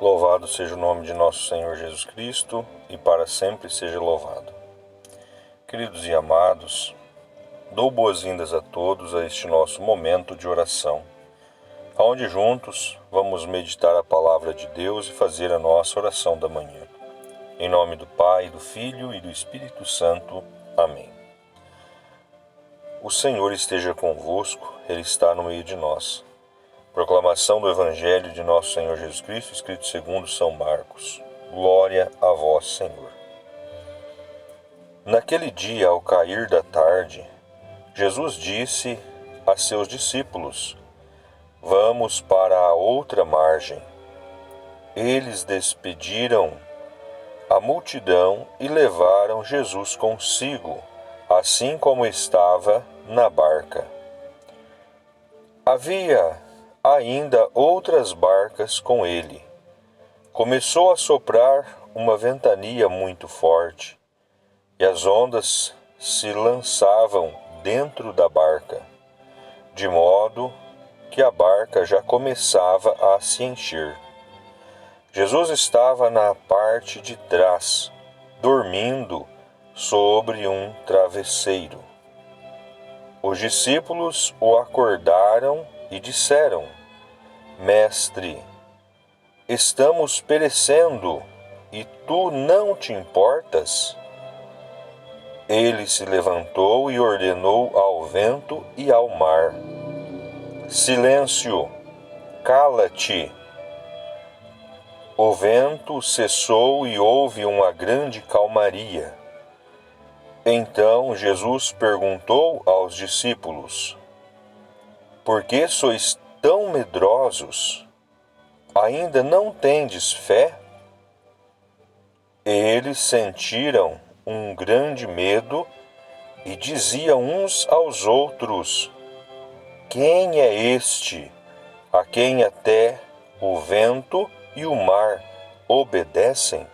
Louvado seja o nome de nosso Senhor Jesus Cristo e para sempre seja louvado. Queridos e amados, dou boas-vindas a todos a este nosso momento de oração, onde juntos vamos meditar a palavra de Deus e fazer a nossa oração da manhã. Em nome do Pai, do Filho e do Espírito Santo. Amém. O Senhor esteja convosco, Ele está no meio de nós. Proclamação do Evangelho de nosso Senhor Jesus Cristo, escrito segundo São Marcos. Glória a vós, Senhor. Naquele dia, ao cair da tarde, Jesus disse a seus discípulos: Vamos para a outra margem. Eles despediram a multidão e levaram Jesus consigo, assim como estava na barca. Havia ainda outras barcas com ele. Começou a soprar uma ventania muito forte, e as ondas se lançavam dentro da barca, de modo que a barca já começava a se encher. Jesus estava na parte de trás, dormindo sobre um travesseiro. Os discípulos o acordaram e disseram: Mestre, estamos perecendo e tu não te importas? Ele se levantou e ordenou ao vento e ao mar: Silêncio, cala-te. O vento cessou e houve uma grande calmaria. Então Jesus perguntou aos discípulos: Por que sois tão medrosos? Ainda não tendes fé? Eles sentiram um grande medo e diziam uns aos outros: Quem é este, a quem até o vento e o mar obedecem?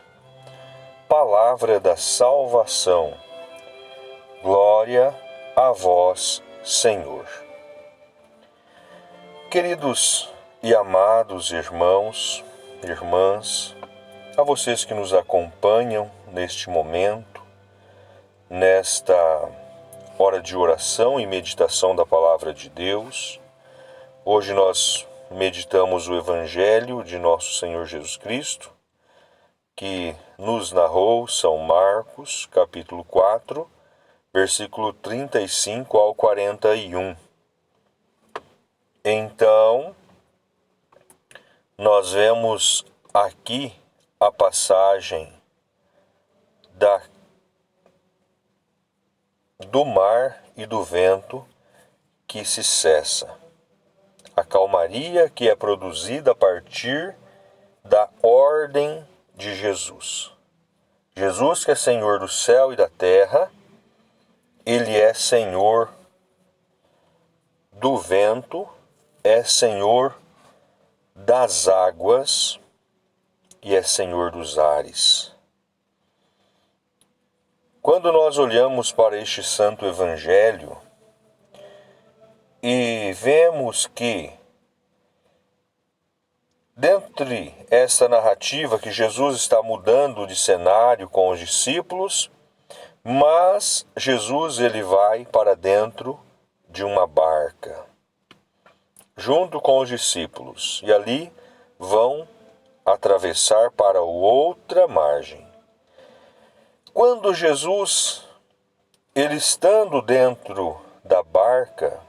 Palavra da salvação. Glória a vós, Senhor. Queridos e amados irmãos, irmãs, a vocês que nos acompanham neste momento, nesta hora de oração e meditação da Palavra de Deus. Hoje nós meditamos o Evangelho de nosso Senhor Jesus Cristo, que nos narrou São Marcos, capítulo 4, versículo 35 ao 41. Então, nós vemos aqui a passagem do mar e do vento que se cessa. A calmaria que é produzida a partir da ordem de Jesus. Jesus, que é Senhor do céu e da terra, Ele é Senhor do vento, é Senhor das águas e é Senhor dos ares. Quando nós olhamos para este santo evangelho e vemos que, dentre essa narrativa que Jesus está mudando de cenário com os discípulos, mas Jesus ele vai para dentro de uma barca, junto com os discípulos, e ali vão atravessar para outra margem. Quando Jesus, ele estando dentro da barca,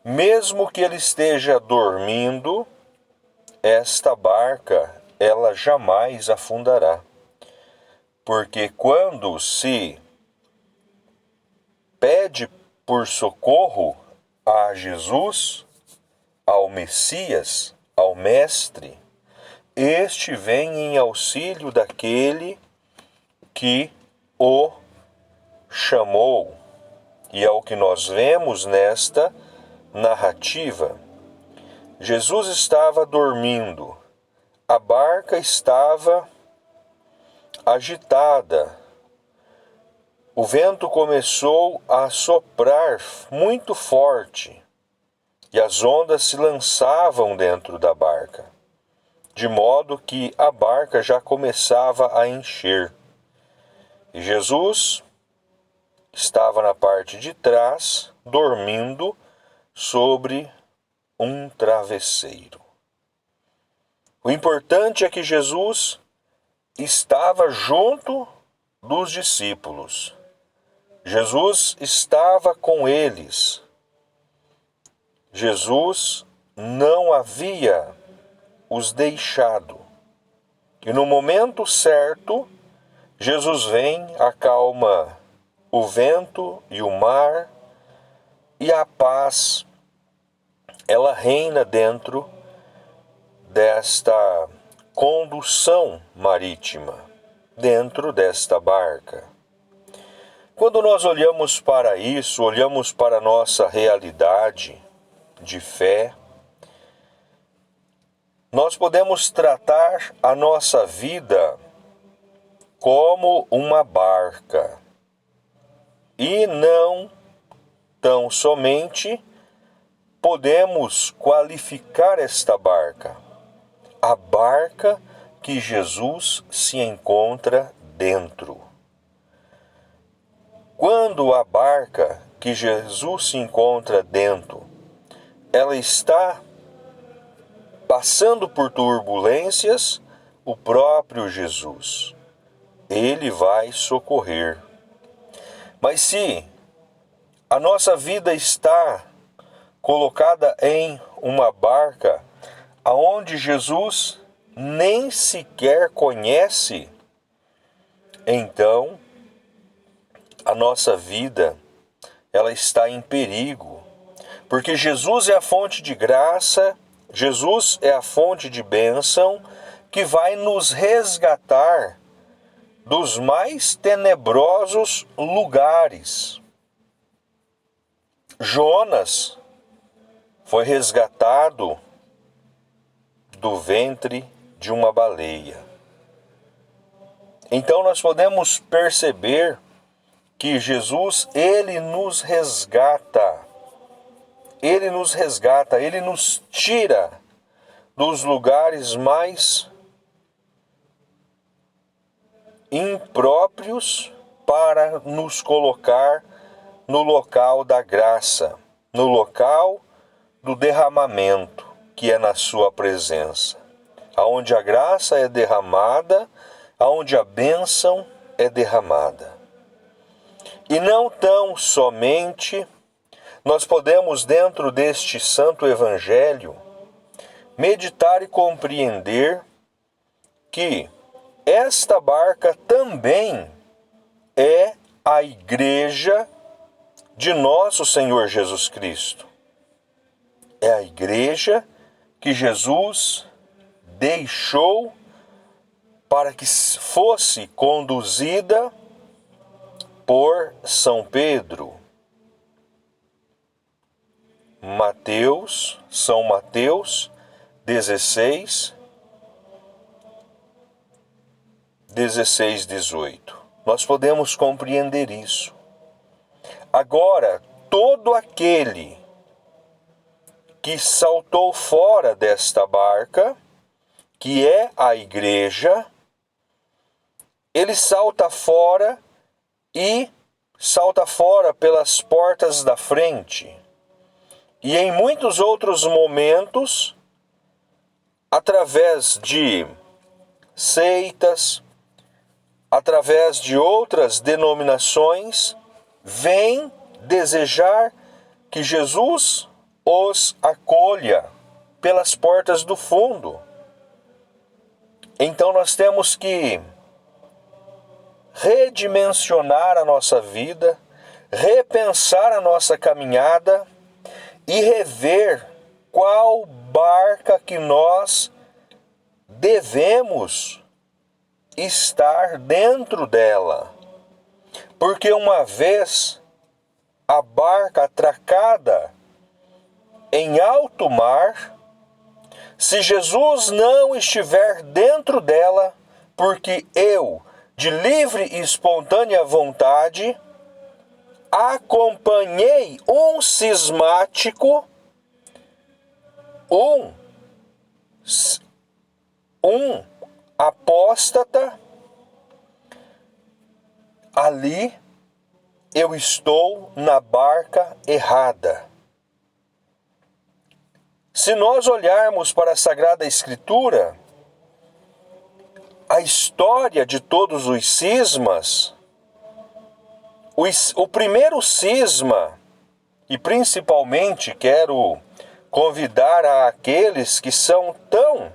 mesmo que ele esteja dormindo, esta barca, ela jamais afundará. Porque quando se pede por socorro a Jesus, ao Messias, ao Mestre, este vem em auxílio daquele que o chamou. E é o que nós vemos nesta narrativa. Jesus estava dormindo, a barca estava agitada, o vento começou a soprar muito forte e as ondas se lançavam dentro da barca. de modo que a barca já começava a encher. E Jesus estava na parte de trás, dormindo sobre um travesseiro. O importante é que Jesus estava junto dos discípulos. Jesus estava com eles. Jesus não havia os deixado. E no momento certo, Jesus vem, acalma o vento e o mar, e a paz, ela reina dentro desta condução marítima, dentro desta barca. Quando nós olhamos para isso, olhamos para a nossa realidade de fé, nós podemos tratar a nossa vida como uma barca e não tão somente podemos qualificar esta barca, a barca que Jesus se encontra dentro. Quando a barca que Jesus se encontra dentro, ela está passando por turbulências, o próprio Jesus, ele vai socorrer. Mas se a nossa vida está colocada em uma barca aonde Jesus nem sequer conhece, então a nossa vida ela está em perigo, porque Jesus é a fonte de graça, Jesus é a fonte de bênção que vai nos resgatar dos mais tenebrosos lugares. Jonas foi resgatado do ventre de uma baleia. Então nós podemos perceber que Jesus, ele nos resgata, ele nos tira dos lugares mais impróprios para nos colocar no local da graça, no local do derramamento, que é na sua presença, aonde a graça é derramada, aonde a bênção é derramada. E não tão somente nós podemos, dentro deste santo evangelho, meditar e compreender que esta barca também é a igreja de nosso Senhor Jesus Cristo. É a igreja que Jesus deixou para que fosse conduzida por São Pedro. São Mateus 16, 18. Nós podemos compreender isso. Agora, todo aquele que saltou fora desta barca, que é a igreja, ele salta fora e salta fora pelas portas da frente. E em muitos outros momentos, através de seitas, através de outras denominações, vem desejar que Jesus os acolha pelas portas do fundo. Então nós temos que redimensionar a nossa vida, repensar a nossa caminhada e rever qual barca que nós devemos estar dentro dela. Porque uma vez a barca atracada em alto mar, se Jesus não estiver dentro dela, porque eu, de livre e espontânea vontade, acompanhei um cismático, um um apóstata, ali eu estou na barca errada. Se nós olharmos para a Sagrada Escritura, a história de todos os cismas, o primeiro cisma, e principalmente quero convidar aqueles que são tão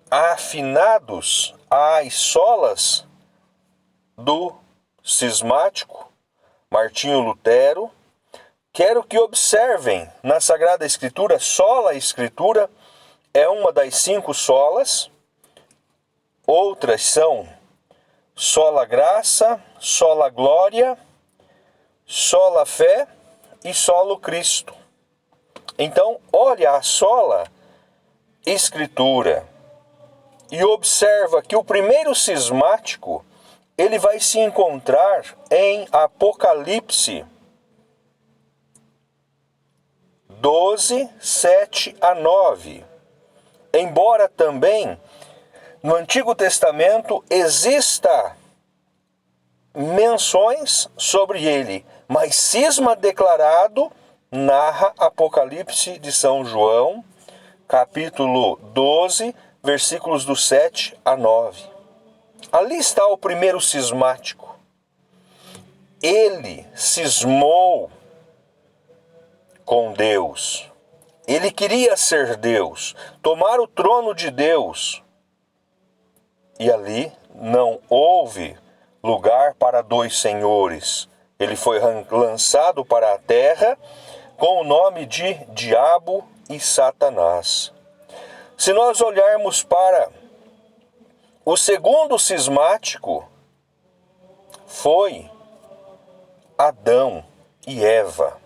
afinados às solas do cismático, Martinho Lutero, quero que observem na Sagrada Escritura, sola Escritura é uma das 5 solas, outras são sola graça, sola glória, sola fé e solo Cristo. Então, olha a sola Escritura e observa que o primeiro cismático, ele vai se encontrar em Apocalipse 12, 7 a 9. Embora também no Antigo Testamento exista menções sobre ele, mas cisma declarado narra Apocalipse de São João, capítulo 12, versículos do 7 a 9. Ali está o primeiro cismático. Ele cismou com Deus. Ele queria ser Deus, tomar o trono de Deus. E ali não houve lugar para 2 senhores. Ele foi lançado para a terra com o nome de Diabo e Satanás. Se nós olharmos para o segundo cismático, foi Adão e Eva.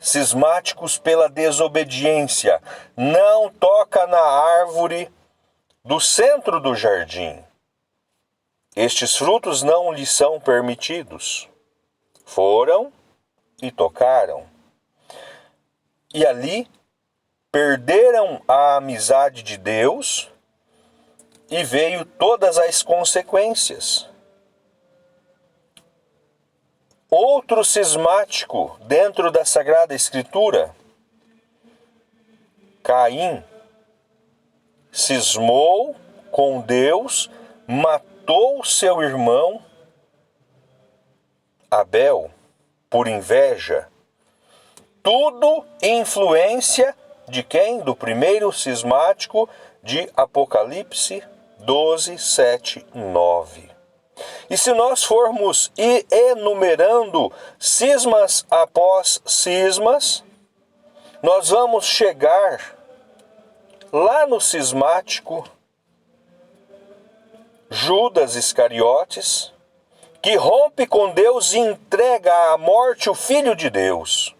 Cismáticos pela desobediência. Não toca na árvore do centro do jardim. Estes frutos não lhes são permitidos. Foram e tocaram. E ali perderam a amizade de Deus e veio todas as consequências. Outro cismático dentro da Sagrada Escritura, Caim, cismou com Deus, matou seu irmão Abel por inveja. Tudo influência de quem? Do primeiro cismático de Apocalipse 12, 7, 9. E se nós formos enumerando cismas após cismas, nós vamos chegar lá no cismático Judas Iscariotes, que rompe com Deus e entrega à morte o Filho de Deus.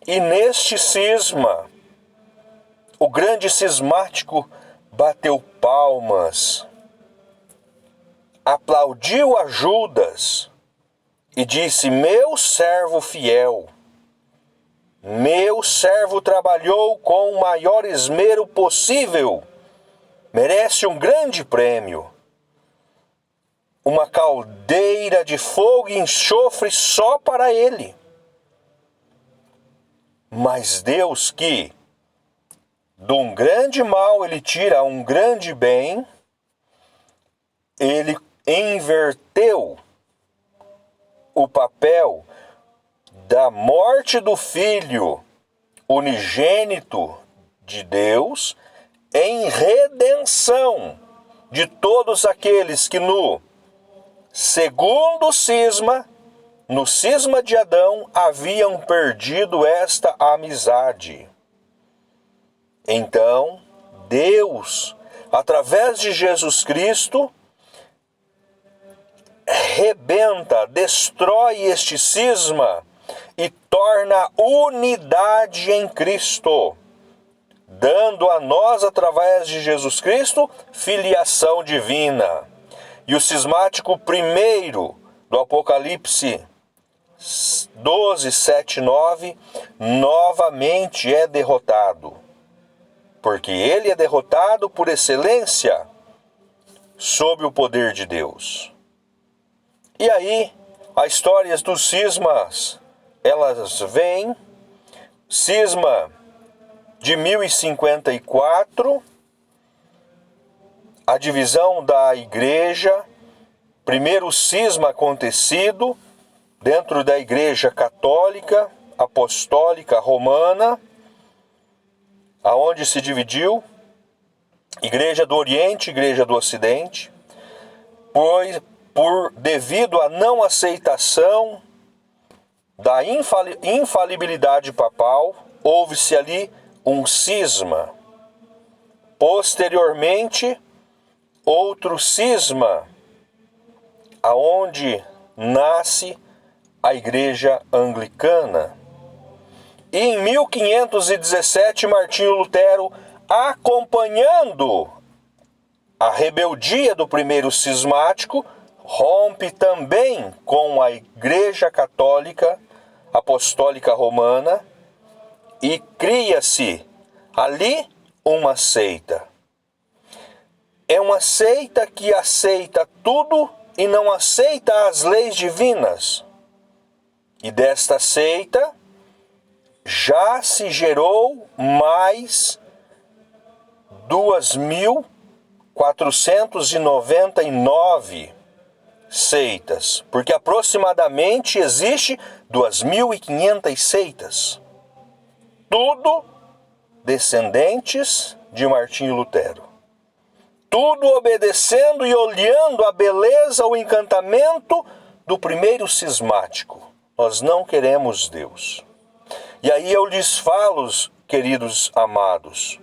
E neste cisma, o grande cismático bateu palmas, aplaudiu a Judas e disse: meu servo fiel, meu servo trabalhou com o maior esmero possível, merece um grande prêmio, uma caldeira de fogo e enxofre só para ele. Mas Deus, que de um grande mal ele tira um grande bem, ele inverteu o papel da morte do Filho unigênito de Deus em redenção de todos aqueles que no segundo cisma, no cisma de Adão, haviam perdido esta amizade. Então, Deus, através de Jesus Cristo, rebenta, destrói este cisma e torna unidade em Cristo, dando a nós, através de Jesus Cristo, filiação divina. E o cismático primeiro do Apocalipse 12, 7, 9, novamente é derrotado. porque ele é derrotado por excelência sob o poder de Deus. E aí, as histórias dos cismas, elas vêm. Cisma de 1054, a divisão da igreja, primeiro cisma acontecido dentro da igreja católica, apostólica, romana, aonde se dividiu igreja do Oriente, igreja do Ocidente, pois devido à não aceitação da infalibilidade papal, houve-se ali um cisma. Posteriormente, outro cisma, aonde nasce a Igreja Anglicana. E em 1517, Martinho Lutero, acompanhando a rebeldia do primeiro cismático, rompe também com a Igreja Católica Apostólica Romana e cria-se ali uma seita. É uma seita que aceita tudo e não aceita as leis divinas. E desta seita já se gerou mais 2.499 seitas, porque aproximadamente existe 2.500 seitas. Tudo descendentes de Martinho Lutero. Tudo obedecendo e olhando a beleza, o encantamento do primeiro cismático. Nós não queremos Deus. E aí eu lhes falo, queridos amados,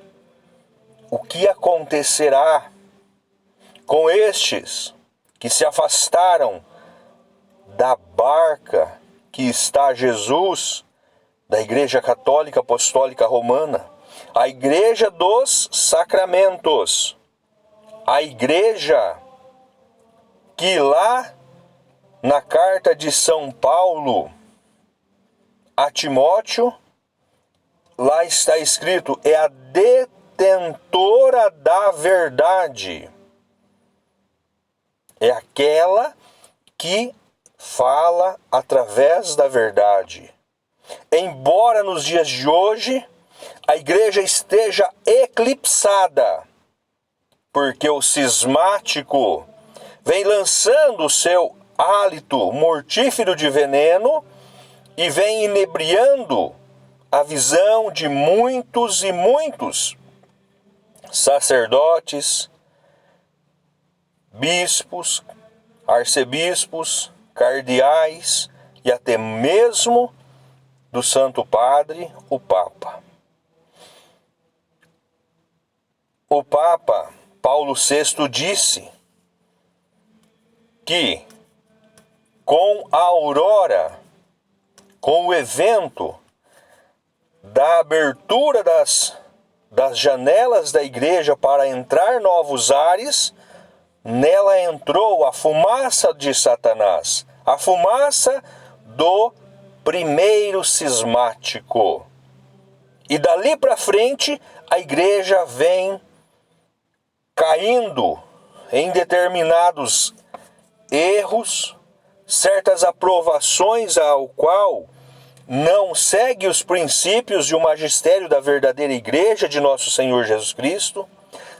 o que acontecerá com estes que se afastaram da barca que está Jesus, da Igreja Católica Apostólica Romana, a Igreja dos Sacramentos, a Igreja que lá na carta de São Paulo a Timóteo, lá está escrito, é a detentora da verdade. É aquela que fala através da verdade. Embora nos dias de hoje a igreja esteja eclipsada, porque o cismático vem lançando o seu hálito mortífero de veneno e vem inebriando a visão de muitos e muitos sacerdotes, bispos, arcebispos, cardeais e até mesmo do Santo Padre, o Papa. O Papa Paulo VI disse que com a aurora, com o evento da abertura das janelas da igreja para entrar novos ares, nela entrou a fumaça de Satanás, a fumaça do primeiro cismático. E dali para frente, a igreja vem caindo em determinados erros, certas aprovações ao qual não segue os princípios e o magistério da verdadeira igreja de nosso Senhor Jesus Cristo,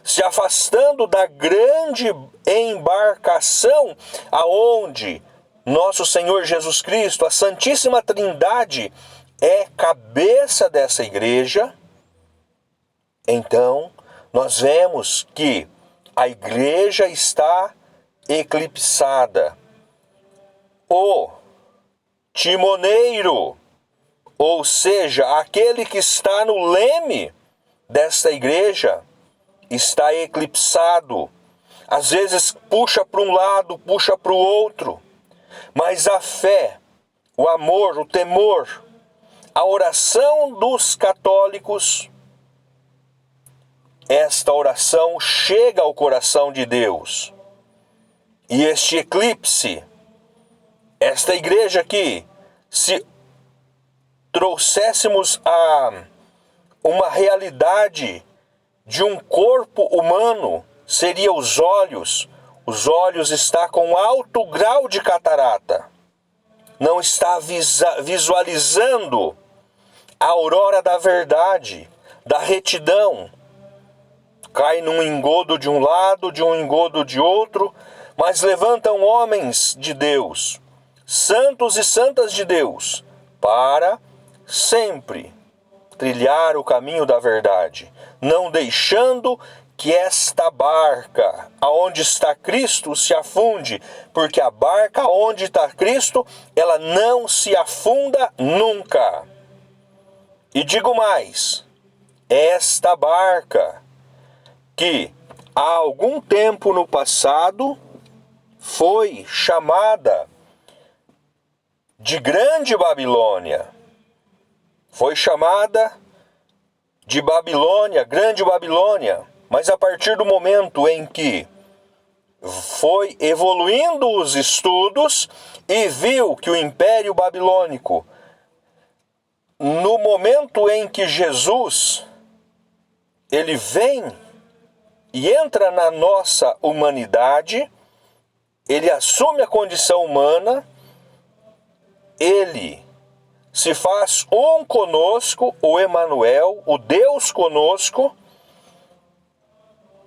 se afastando da grande embarcação aonde nosso Senhor Jesus Cristo, a Santíssima Trindade, é cabeça dessa igreja. Então, nós vemos que a igreja está eclipsada. O timoneiro, ou seja, aquele que está no leme desta igreja, está eclipsado. Às vezes puxa para um lado, puxa para o outro. Mas a fé, o amor, o temor, a oração dos católicos, esta oração chega ao coração de Deus. E este eclipse, esta igreja aqui, se trouxéssemos a uma realidade de um corpo humano seria os olhos. Os olhos está com alto grau de catarata. Não está visualizando a aurora da verdade, da retidão. Cai num engodo de um lado, de um engodo de outro, mas levantam homens de Deus, santos e santas de Deus, para sempre trilhar o caminho da verdade, não deixando que esta barca, aonde está Cristo, se afunde, porque a barca onde está Cristo, ela não se afunda nunca. E digo mais, esta barca que há algum tempo no passado foi chamada de Grande Babilônia. Foi chamada de Babilônia, Grande Babilônia. Mas a partir do momento em que foi evoluindo os estudos e viu que o Império Babilônico, no momento em que Jesus ele vem e entra na nossa humanidade, ele assume a condição humana, ele se faz um conosco, o Emanuel, o Deus conosco.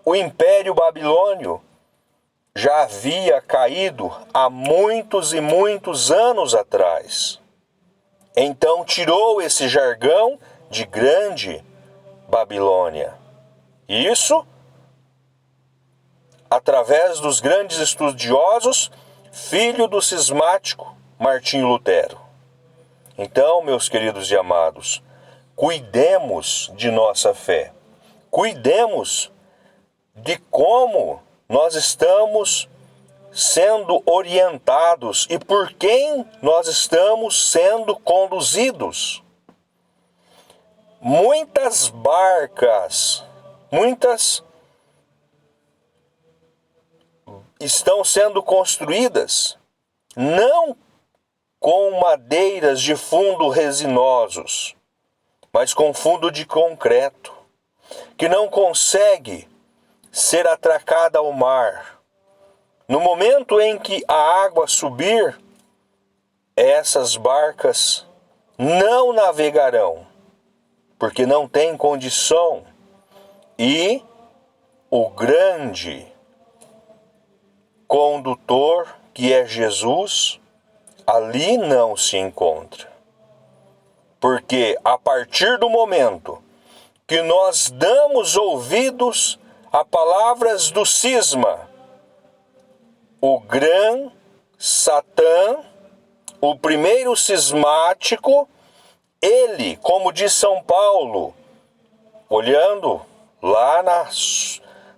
O Império Babilônio já havia caído há muitos e muitos anos atrás. Então tirou esse jargão de Grande Babilônia. Isso através dos grandes estudiosos, filho do cismático Martinho Lutero. Então, meus queridos e amados, cuidemos de nossa fé. Cuidemos de como nós estamos sendo orientados e por quem nós estamos sendo conduzidos. Muitas barcas, estão sendo construídas não com madeiras de fundo resinosos, mas com fundo de concreto, que não consegue ser atracada ao mar. No momento em que a água subir, essas barcas não navegarão, porque não tem condição, e o grande condutor, que é Jesus, ali não se encontra. Porque a partir do momento que nós damos ouvidos a palavras do cisma, o grão Satã, o primeiro cismático, ele, como diz São Paulo, olhando lá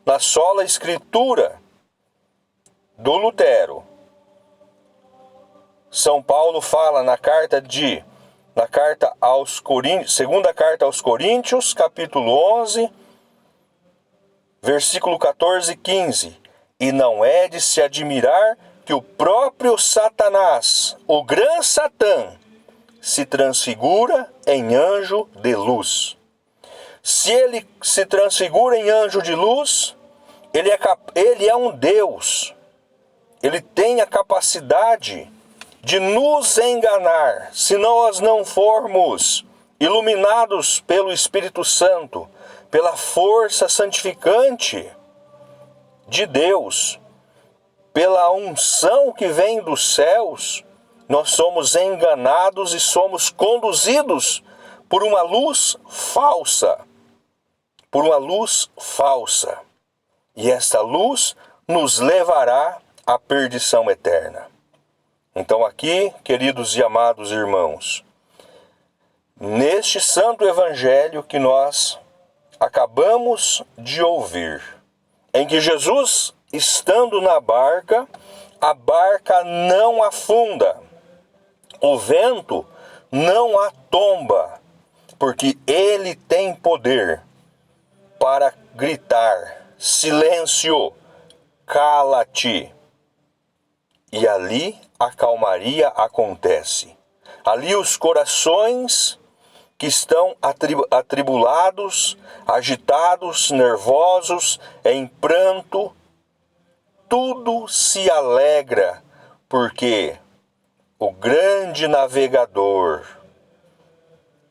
na sola escritura do Lutero, São Paulo fala na carta aos Coríntios, segunda carta aos Coríntios, capítulo 11, versículo 14 e 15. E não é de se admirar que o próprio Satanás, o grão Satã, se transfigura em anjo de luz. Se ele se transfigura em anjo de luz, ele é um Deus. Ele tem a capacidade de nos enganar, se nós não formos iluminados pelo Espírito Santo, pela força santificante de Deus, pela unção que vem dos céus. Nós somos enganados e somos conduzidos por uma luz falsa. Por uma luz falsa. E esta luz nos levará à perdição eterna. Então aqui, queridos e amados irmãos, neste santo evangelho que nós acabamos de ouvir, em que Jesus, estando na barca, a barca não afunda, o vento não a tomba, porque ele tem poder para gritar: silêncio, cala-te. E ali a calmaria acontece. Ali os corações que estão atribulados, agitados, nervosos, em pranto, tudo se alegra, porque o grande navegador,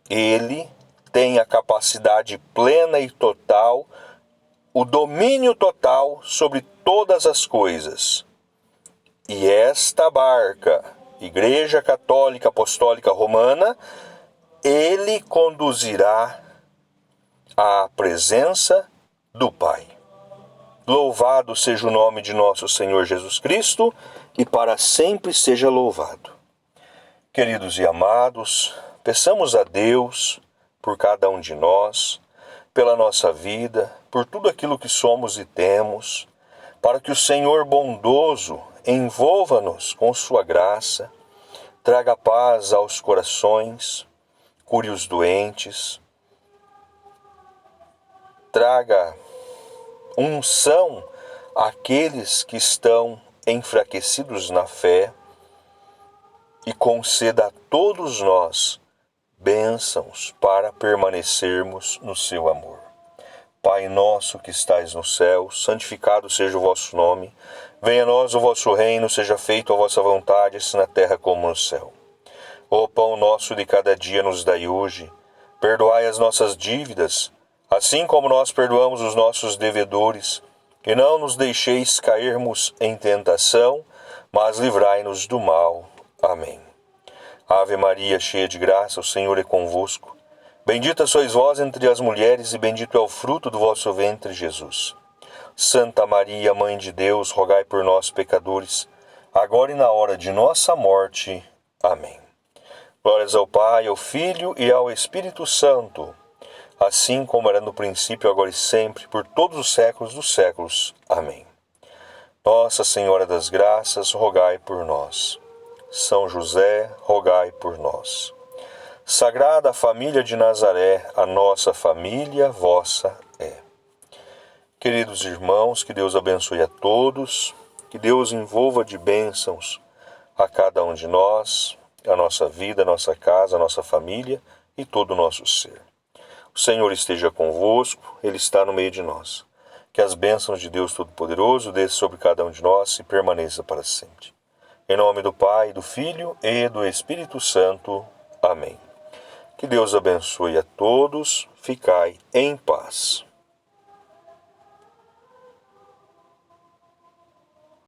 ele tem a capacidade plena e total, o domínio total sobre todas as coisas. E esta barca, Igreja Católica Apostólica Romana, ele conduzirá à presença do Pai. Louvado seja o nome de nosso Senhor Jesus Cristo e para sempre seja louvado. Queridos e amados, peçamos a Deus por cada um de nós, pela nossa vida, por tudo aquilo que somos e temos, para que o Senhor bondoso envolva-nos com sua graça, traga paz aos corações, cure os doentes, traga unção àqueles que estão enfraquecidos na fé e conceda a todos nós bênçãos para permanecermos no seu amor. Pai nosso que estais no céu, santificado seja o vosso nome. Venha a nós o vosso reino, seja feita a vossa vontade, assim na terra como no céu. O pão nosso de cada dia nos dai hoje. Perdoai as nossas dívidas, assim como nós perdoamos os nossos devedores. E não nos deixeis cairmos em tentação, mas livrai-nos do mal. Amém. Ave Maria, cheia de graça, o Senhor é convosco. Bendita sois vós entre as mulheres, e bendito é o fruto do vosso ventre, Jesus. Santa Maria, Mãe de Deus, rogai por nós, pecadores, agora e na hora de nossa morte. Amém. Glórias ao Pai, ao Filho e ao Espírito Santo, assim como era no princípio, agora e sempre, por todos os séculos dos séculos. Amém. Nossa Senhora das Graças, rogai por nós. São José, rogai por nós. Sagrada Família de Nazaré, a nossa família vossa é. Queridos irmãos, que Deus abençoe a todos, que Deus envolva de bênçãos a cada um de nós, a nossa vida, a nossa casa, a nossa família e todo o nosso ser. O Senhor esteja convosco, Ele está no meio de nós. Que as bênçãos de Deus Todo-Poderoso desçam sobre cada um de nós e permaneça para sempre. Em nome do Pai, do Filho e do Espírito Santo. Amém. Que Deus abençoe a todos. Ficai em paz.